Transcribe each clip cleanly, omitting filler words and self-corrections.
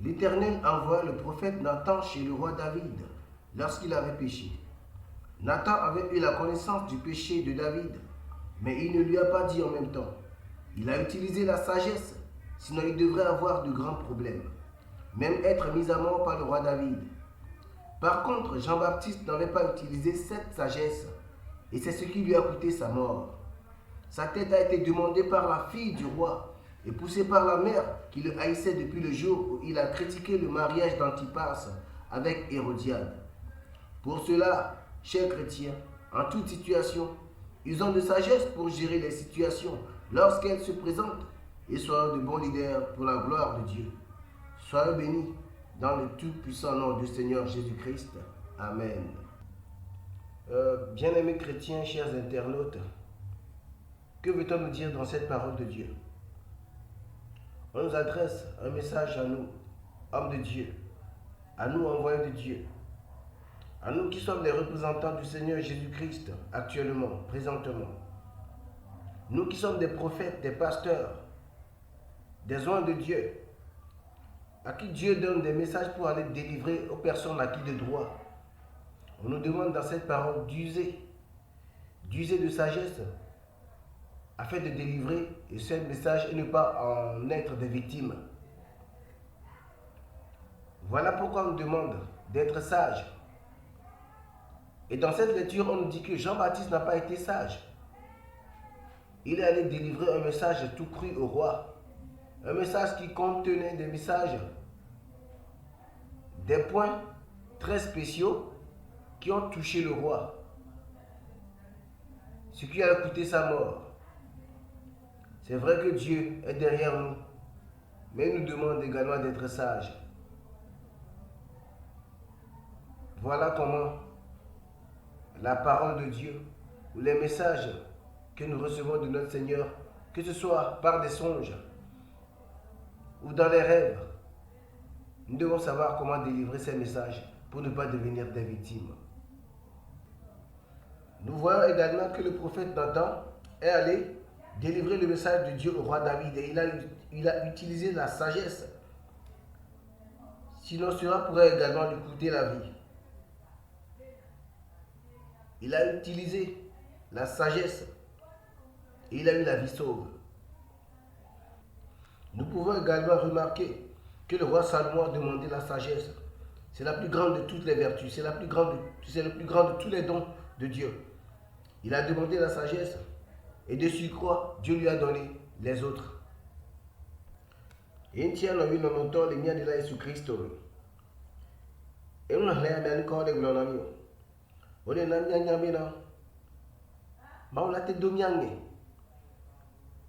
l'Éternel envoya le prophète Nathan chez le roi David lorsqu'il avait péché. Nathan avait eu la connaissance du péché de David, mais il ne lui a pas dit en même temps. Il a utilisé la sagesse, sinon il devrait avoir de grands problèmes, même être mis à mort par le roi David. Par contre, Jean-Baptiste n'avait pas utilisé cette sagesse, et c'est ce qui lui a coûté sa mort. Sa tête a été demandée par la fille du roi et poussée par la mère qui le haïssait depuis le jour où il a critiqué le mariage d'Antipas avec Hérodiade. Pour cela, chers chrétiens, en toute situation, ils ont de sagesse pour gérer les situations lorsqu'elles se présentent et soyez de bons leaders pour la gloire de Dieu. Soyez bénis dans le tout-puissant nom du Seigneur Jésus-Christ. Amen. Bien-aimés chrétiens, chers internautes, que veut-on nous dire dans cette parole de Dieu? On nous adresse un message à nous, hommes de Dieu, à nous envoyés de Dieu, à nous qui sommes les représentants du Seigneur Jésus-Christ actuellement, présentement. Nous qui sommes des prophètes, des pasteurs, des oins de Dieu, à qui Dieu donne des messages pour aller délivrer aux personnes acquises de droit. On nous demande dans cette parole d'user de sagesse afin de délivrer ce message et ne pas en être des victimes. Voilà pourquoi on nous demande d'être sage. Et dans cette lecture, on nous dit que Jean-Baptiste n'a pas été sage. Il est allé délivrer un message tout cru au roi. Un message qui contenait des messages, des points très spéciaux qui ont touché le roi. Ce qui a coûté sa mort. C'est vrai que Dieu est derrière nous, mais il nous demande également d'être sages. Voilà comment la parole de Dieu ou les messages que nous recevons de notre Seigneur, que ce soit par des songes ou dans les rêves, nous devons savoir comment délivrer ces messages pour ne pas devenir des victimes. Nous voyons également que le prophète Nathan est allé délivrer le message de Dieu au roi David et il a utilisé la sagesse. Sinon cela pourrait également lui coûter la vie. Il a utilisé la sagesse et il a eu la vie sauve. Nous pouvons également remarquer que le roi Salomon a demandé la sagesse. C'est la plus grande de toutes les vertus, c'est le plus grand de tous les dons de Dieu. Il a demandé la sagesse et de surcroît, Dieu lui a donné les autres. Et il tient le nom les miens de la Jésus-Christ. Et on a l'air encore de gloire. On est là, maulate domiange.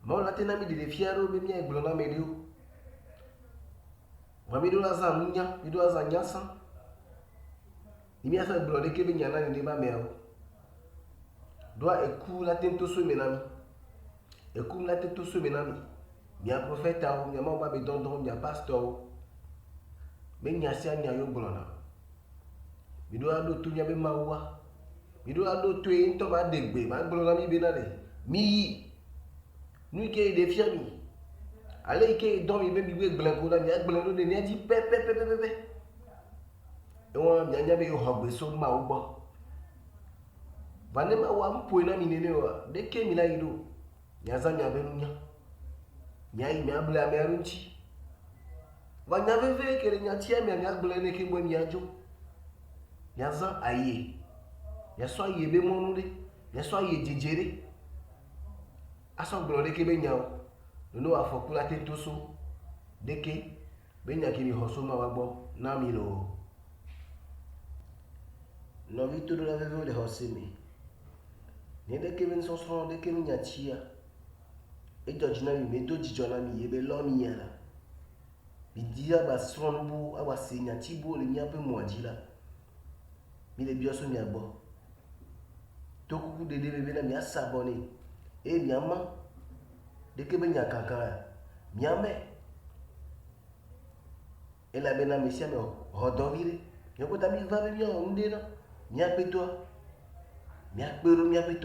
Maulate nami de fiaro be mi glona medio. Wa mi do la za munya, mi do za nyasa. Ni mi afa glode ke be nyana ni ba meo. Doa eku la tento so menami. Eku la tento so menami. Mi a prophète a mi ma ba be dondon mi a pasteur. Me nyasi anya yo glona. Mi do ado tu nya be mawa. Mi do ado tu e nto ba degbe, ma glona mi be na de. Mi nous qui est des firmes, allez qui est dans les mêmes bébés blancs, là, il y a blanc de nez dit pe. Et on y a bien eu un besoin ma ou bas. Vanema ou un point à miner dès que mi la ido, y a zan y a benunya, y a y a blanc mais runchi. Van y a vu que les nyatiens mais y a blanc ne qui boit y a jo. Y a zan aïe, y a soit y be monoude, y a soit y djere. Asan glore ke be nyao no afoku la tentoso deke be nya ki mi hoso ma wagbo na mi lo no vi to la vevo le hosemi ne deke ben so so deke mi nya chia e jojina mi me do jijona mi ye be lo mi yala mi dia ba son bu awa se nya ti bu le nya pe mo ajila mi le bioso mi agbo to kuku de be na mi asaboni et miama de que ben yakaka miame et la bena mesia me rodovire yoko tami va be bien ondena mia peto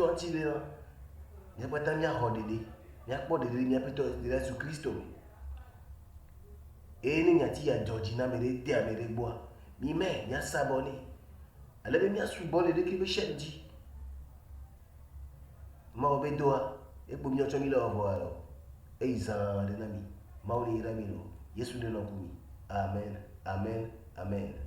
antilena mia pata mia rodede mia po de mia peto de Jésus Christ Et ni nyati ya Georgina mere te amere bois. Mi me nya sabone. Ale be mi asubone de ki be shendi. Ma obe doa. E bo mi ocho mi lo vo alo. E izan de nami. Ma oli rami lo. Yesu de no kumi. Amen. Amen. Amen.